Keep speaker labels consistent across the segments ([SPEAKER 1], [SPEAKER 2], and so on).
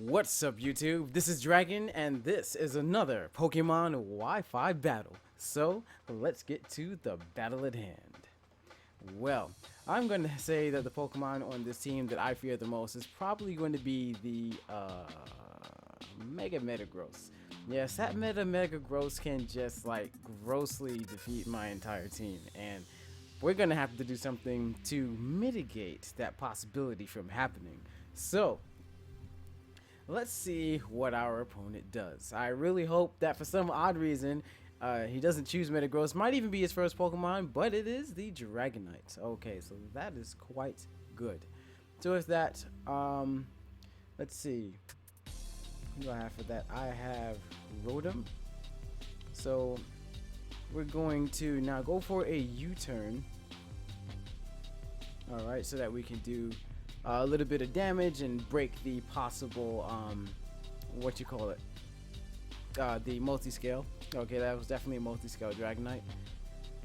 [SPEAKER 1] What's up, YouTube? This is Dragon, and this is another Pokemon Wi-Fi battle. So, let's get to the battle at hand. Well, I'm going to say that the Pokemon on this team that I fear the most is probably going to be the Mega Metagross. Yes, that Mega Gross can just like grossly defeat my entire team, and we're going to have to do something to mitigate that possibility from happening. So, let's see what our opponent does. I really hope that for some odd reason, he doesn't choose Metagross. Might even be his first Pokemon, but it is the Dragonite. Okay, so that is quite good. So with that, let's see. What do I have for that? I have Rotom. So we're going to now go for a U-turn. Alright, so that we can do a little bit of damage and break the possible, what you call it? The multi-scale. Okay, that was definitely a multi-scale Dragonite.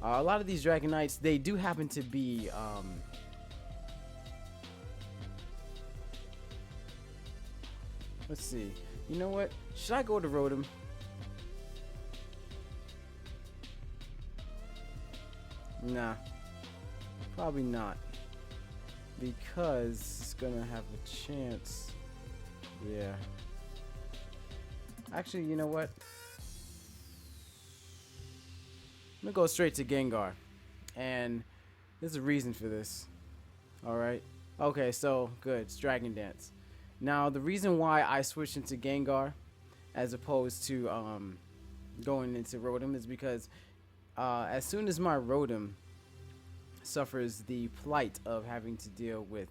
[SPEAKER 1] A lot of these Dragonites, they do happen to be, let's see. You know what? Should I go to Rotom? Nah. Probably not. Because it's gonna have a chance. Yeah. Actually, you know what? I'm gonna go straight to Gengar. And there's a reason for this. Alright. Okay, so good. It's Dragon Dance. Now, the reason why I switched into Gengar as opposed to going into Rotom is because as soon as my Rotom suffers the plight of having to deal with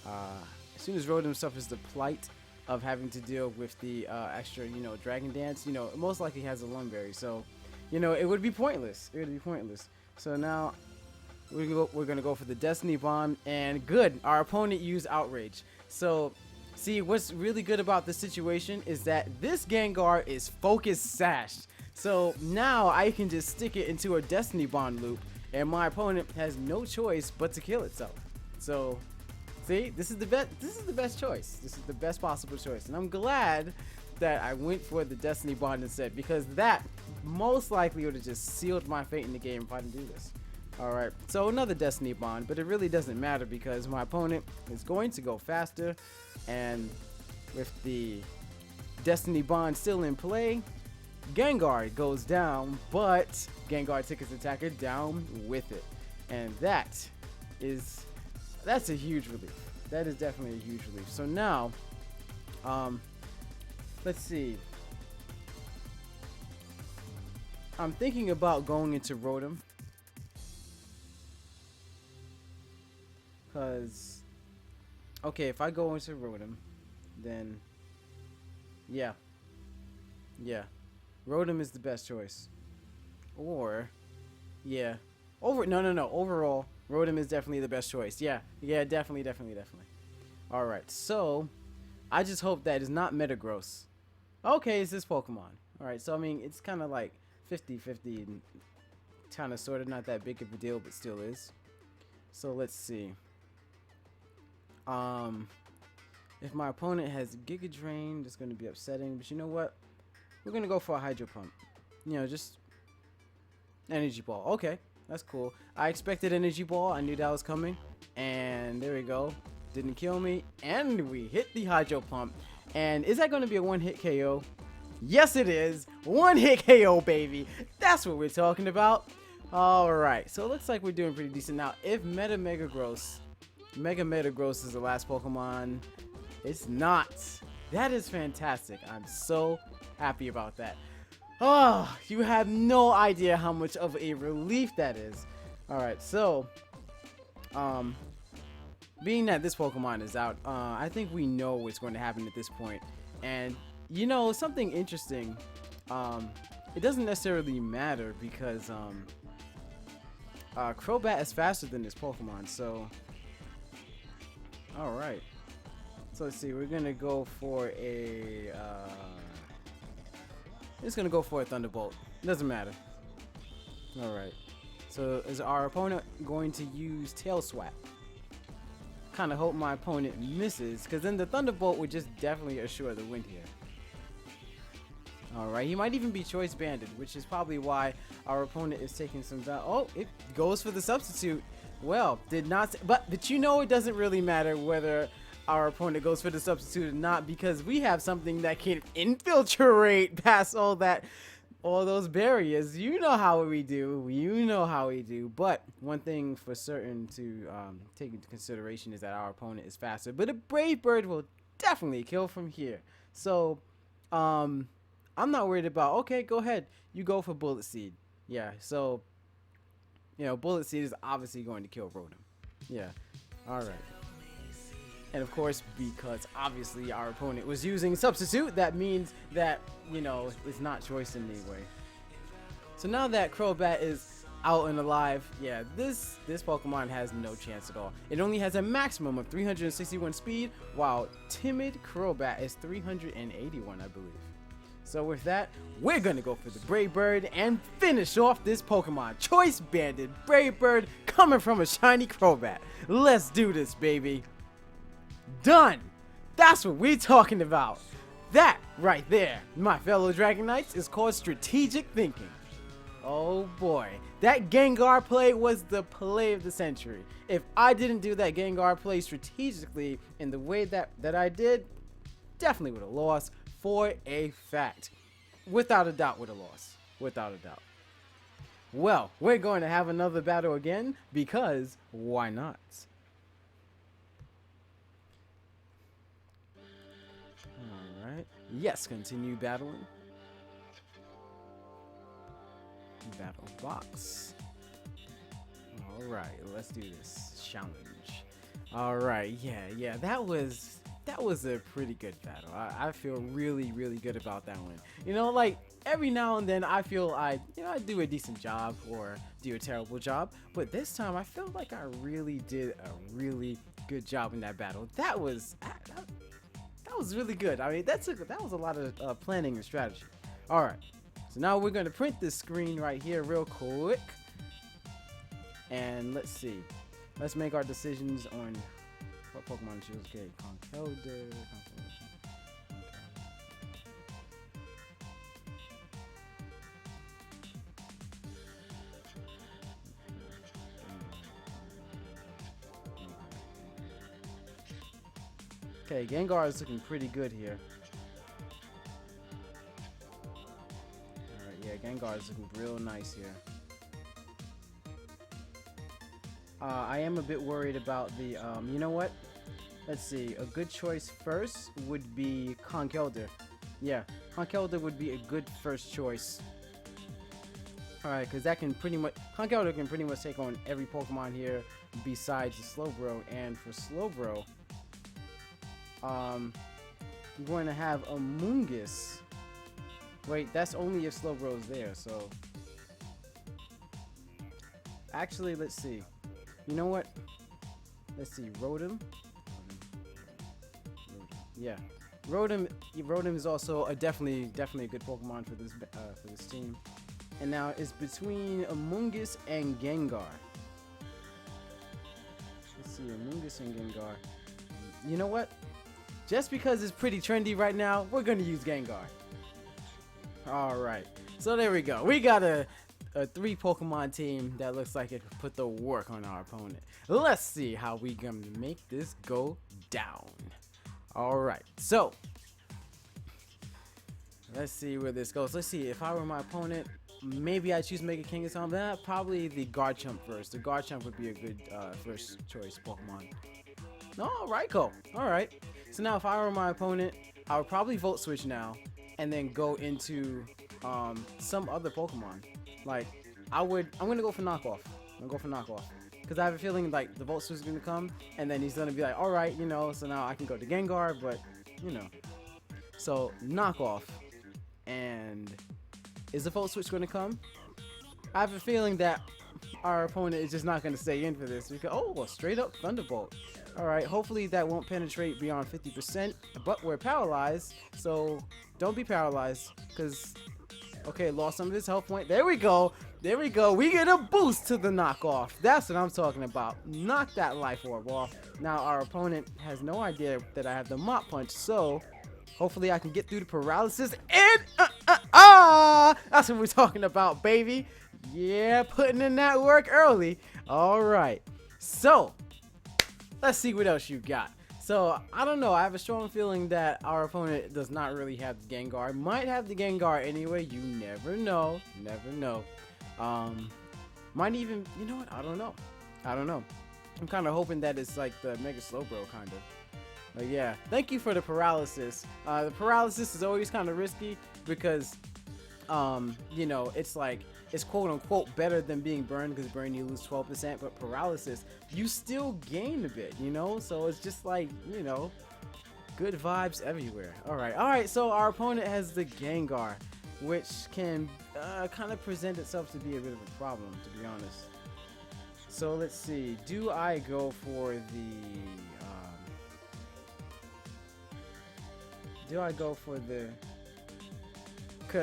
[SPEAKER 1] as soon as Rotom suffers the plight of having to deal with the extra, Dragon Dance, it most likely has a Lunberry, so it would be pointless. So now we're gonna go for the Destiny Bomb, and good, our opponent used Outrage. So see, what's really good about this situation is that this Gengar is Focus Sashed. So now I can just stick it into a Destiny Bond loop, and my opponent has no choice but to kill itself. So, see, this is the best. This is the best choice. This is the best possible choice, and I'm glad that I went for the Destiny Bond instead, because that most likely would have just sealed my fate in the game if I didn't do this. All right, so another Destiny Bond, but it really doesn't matter because my opponent is going to go faster, and with the Destiny Bond still in play, Gengar goes down, but Gengar took his attacker down with it, and that's a huge relief. That is definitely a huge relief. So now, let's see. I'm thinking about going into Rotom, because okay, if I go into Rotom, then yeah. Rotom is the best choice. Or, yeah. Overall, Rotom is definitely the best choice. Yeah, definitely. Alright, so, I just hope that it's not Metagross. Okay, it's this Pokemon. Alright, so I mean, it's kind of like 50-50. Kind of sort of not that big of a deal, but still is. So, let's see. If my opponent has Giga Drain, it's going to be upsetting. But you know what? We're going to go for a Hydro Pump. Just Energy Ball. Okay, that's cool. I expected Energy Ball. I knew that was coming. And there we go. Didn't kill me. And we hit the Hydro Pump. And is that going to be a one-hit KO? Yes, it is. One-hit KO, baby. That's what we're talking about. Alright, so it looks like we're doing pretty decent. Now, if Mega Metagross is the last Pokemon, it's not. That is fantastic. I'm so happy about that. Oh, you have no idea how much of a relief that is. Alright, so being that this Pokemon is out, I think we know what's going to happen at this point. And something interesting, it doesn't necessarily matter because Crobat is faster than this Pokemon. So alright, so let's see, we're gonna go for a Thunderbolt. Doesn't matter. Alright, so is our opponent going to use Tail Swap? kind of hope my opponent misses, because then the Thunderbolt would just definitely assure the win here. Alright, he might even be choice banded, which is probably why our opponent is taking some down. Oh, it goes for the substitute. Well, did not, but you know, it doesn't really matter whether our opponent goes for the substitute or not, because we have something that can infiltrate past all those barriers. You know how we do. You know how we do. But one thing for certain to take into consideration is that our opponent is faster. But a Brave Bird will definitely kill from here. So, I'm not worried about, okay, go ahead. You go for Bullet Seed. Yeah, so, you know, Bullet Seed is obviously going to kill Rotom. Yeah, alright. And of course, because obviously our opponent was using Substitute, that means that, you know, it's not choice in any way. So now that Crobat is out and alive, yeah, this Pokemon has no chance at all. It only has a maximum of 361 speed, while Timid Crobat is 381, I believe. So with that, we're gonna go for the Brave Bird and finish off this Pokemon. Choice banded Brave Bird coming from a shiny Crobat. Let's do this, baby. Done. That's what we're talking about. That right there, my fellow Dragon Knights, is called strategic thinking. Oh boy, that Gengar play was the play of the century. If I didn't do that Gengar play strategically in the way that I did, definitely would have lost. For a fact. Without a doubt would have lost. Without a doubt. Well, we're going to have another battle again, because why not? Alright. Yes, continue battling. Battle box. Alright, let's do this. Challenge. Alright, yeah, that was a pretty good battle. I feel really, really good about that one. You know, like, every now and then I feel I do a decent job or do a terrible job, but this time I feel like I really did a really good job in that battle. That was really good. I mean, that was a lot of planning and strategy. All right, so now we're gonna print this screen right here real quick, and let's see. Let's make our decisions on what Pokemon to choose. Okay, Conkeldurr. Okay, Gengar is looking pretty good here. Alright, yeah, Gengar is looking real nice here. I am a bit worried about the, you know what? Let's see, a good choice first would be Conkeldurr. Yeah, Conkeldurr would be a good first choice. Alright, because that can pretty much, Conkeldurr can pretty much take on every Pokemon here besides the Slowbro. And for Slowbro, I'm going to have a Mungus. Wait, that's only if Slowbro is there, so. Actually, let's see. You know what? Let's see, Rotom. Yeah, Rotom is also a definitely a good Pokemon for this team. And now it's between Amoonguss and Gengar. Let's see, Amoonguss and Gengar. You know what? Just because it's pretty trendy right now, we're gonna use Gengar. All right, so there we go. We got a 3 Pokemon team that looks like it could put the work on our opponent. Let's see how we gonna make this go down. All right, so let's see where this goes. Let's see, if I were my opponent, maybe I choose Mega King or something. Probably the Garchomp first. The Garchomp would be a good first choice Pokemon. No, Raikou. All right. So now if I were my opponent, I would probably Volt Switch now and then go into some other Pokemon. Like, I'm gonna go for Knockoff. Because I have a feeling like the Volt Switch is gonna come, and then he's gonna be like, all right, you know, so now I can go to Gengar, but you know. So Knockoff, and is the Volt Switch gonna come? I have a feeling that our opponent is just not gonna stay in for this. Because, oh, a straight up Thunderbolt. All right, hopefully that won't penetrate beyond 50%, but we're paralyzed, so don't be paralyzed, because Okay, lost some of his health point. There we go. There we go. We get a boost to the knockoff. That's what I'm talking about. Knock that life orb off. Now our opponent has no idea that I have the mop punch, so hopefully I can get through the paralysis and that's what we're talking about, baby. Yeah, putting in that work early. All right. So, let's see what else you got. So, I don't know. I have a strong feeling that our opponent does not really have the Gengar. Might have the Gengar anyway. You never know. Never know. Might even, you know what? I don't know. I don't know. I'm kind of hoping that it's like the Mega Slowbro kind of. But yeah, thank you for the paralysis. The paralysis is always kind of risky because, you know, it's like, it's quote unquote better than being burned because burn you lose 12%, but paralysis you still gain a bit, you know, so it's just like, you know, good vibes everywhere. All right, so our opponent has the Gengar, which can kind of present itself to be a bit of a problem, to be honest. So let's see, do I go for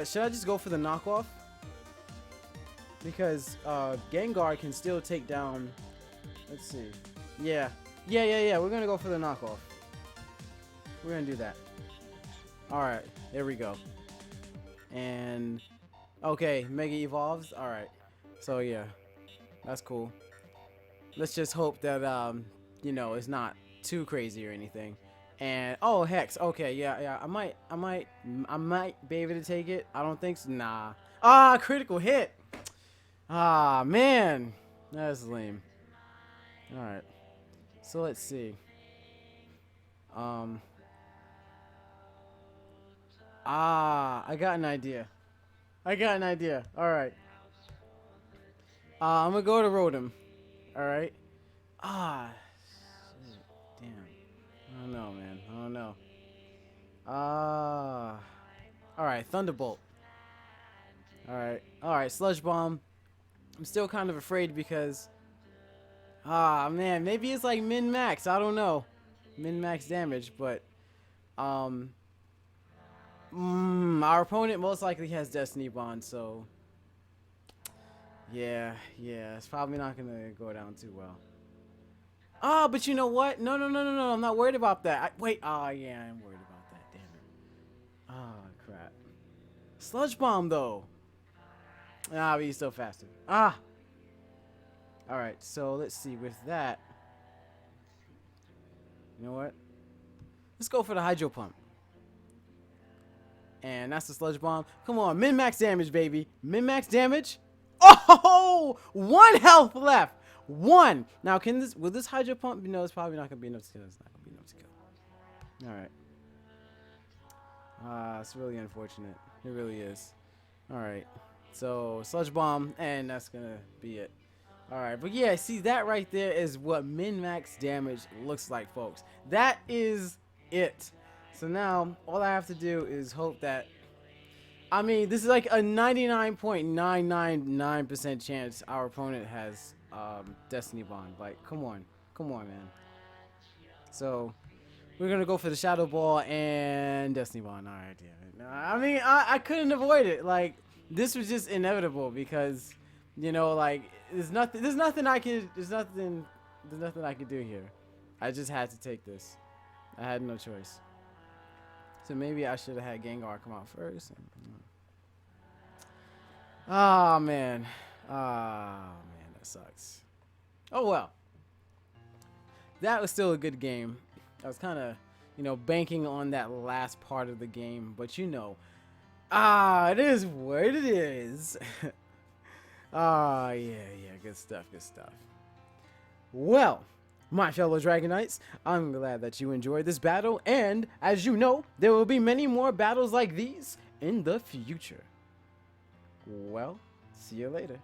[SPEAKER 1] should I just go for the knockoff? Because Gengar can still take down. Let's see. Yeah. We're gonna go for the knockoff. We're gonna do that. All right. There we go. And okay, Mega evolves. All right. So yeah, that's cool. Let's just hope that you know, it's not too crazy or anything. And oh, Hex. Okay, yeah. I might be able to take it. I don't think so. Nah. Ah, critical hit. Ah, man. That's lame. Alright. So let's see. I got an idea. Alright. I'm gonna go to Rotom. Alright. Ah. Shit. Damn. I don't know, man. I don't know. Alright, Thunderbolt. Alright, Sludge Bomb. I'm still kind of afraid because man, maybe it's like min-max, I don't know. Min-max damage, but our opponent most likely has Destiny Bond, so yeah, it's probably not gonna go down too well. But you know what? No, I'm not worried about that. Yeah, I'm worried about that, damn it. Crap. Sludge Bomb though. But he's still faster. Alright, so let's see with that. You know what? Let's go for the Hydro Pump. And that's the Sludge Bomb. Come on, min-max damage, baby. Min-max damage. Oh! 1 health left. 1. Now, will this Hydro Pump? No, it's probably not going to be enough to kill. It's not going to be enough to kill. Alright. It's really unfortunate. It really is. Alright. So, Sludge Bomb, and that's going to be it. Alright, but yeah, see, that right there is what min-max damage looks like, folks. That is it. So now, all I have to do is hope that... I mean, this is like a 99.999% chance our opponent has Destiny Bond. Like, come on, man. So, we're going to go for the Shadow Ball and Destiny Bond. Alright, damn it. I mean, I couldn't avoid it. Like, this was just inevitable because... You know, like there's nothing I could do here. I just had to take this. I had no choice. So maybe I should have had Gengar come out first. Man, that sucks. Oh well. That was still a good game. I was kind of, you know, banking on that last part of the game, but you know, it is what it is. Yeah, good stuff. Well, my fellow Dragonites, I'm glad that you enjoyed this battle, and as you know, there will be many more battles like these in the future. Well, see you later.